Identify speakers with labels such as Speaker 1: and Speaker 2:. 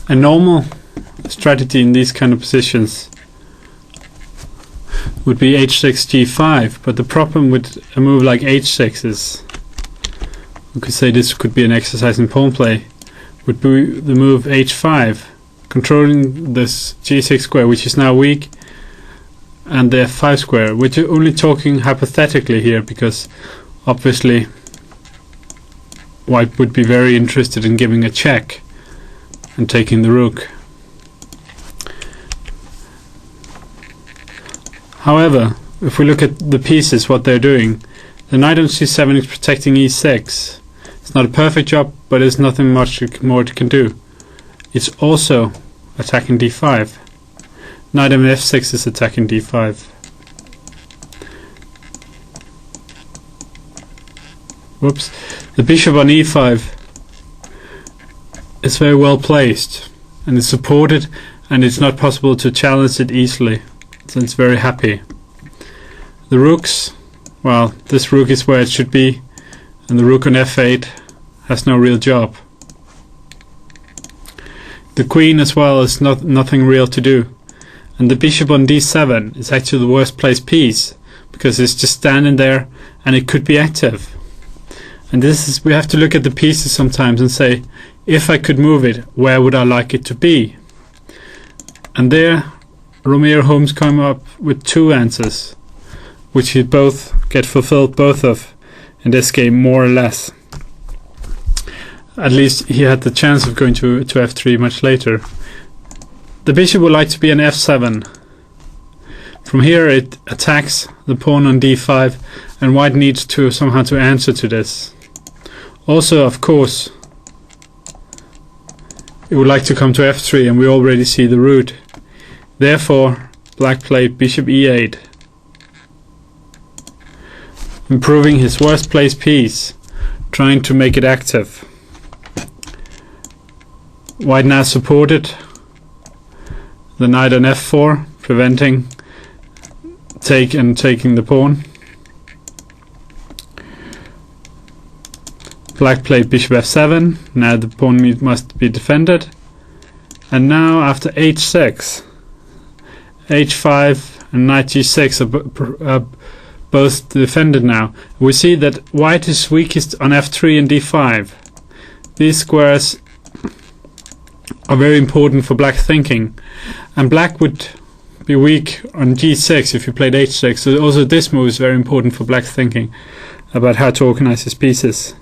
Speaker 1: A normal strategy in these kind of positions would be h6 g5, but the problem with a move like h6 is, we could say this could be an exercise in pawn play, would be the move h5, controlling this g6 square, which is now weak, and the f5 square, which are only talking hypothetically here, because obviously white would be very interested in giving a check and taking the rook. However, if we look at the pieces, what they're doing, the knight on c7 is protecting e6. It's not a perfect job, but there's nothing much more it can do. It's also attacking d5. Knight on f6 is attacking d5. Whoops. The bishop on e5 is very well placed and is supported, and it's not possible to challenge it easily. So it's very happy. The rooks, well, this rook is where it should be, and the rook on f8 has no real job. The queen as well is nothing real to do, and the bishop on d7 is actually the worst placed piece, because it's just standing there and it could be active. And this is, we have to look at the pieces sometimes and say, if I could move it, where would I like it to be? And there Romeo Holmes come up with two answers, which he both get fulfilled both of in this game, more or less. At least he had the chance of going to f3 much later. The bishop would like to be on f7. From here it attacks the pawn on d5, and white needs to somehow to answer to this. Also, of course, it would like to come to f3, and we already see the route. Therefore, black played bishop e8, improving his worst placed piece, trying to make it active. White now supported the knight on f4, preventing taking the pawn. Black played bishop f7, now the pawn must be defended. And now after h6, h5 and knight g6 are both defended now. We see that white is weakest on f3 and d5. These squares are very important for black thinking, and black would be weak on g6 if you played h6. So also this move is very important for black thinking about how to organize his pieces.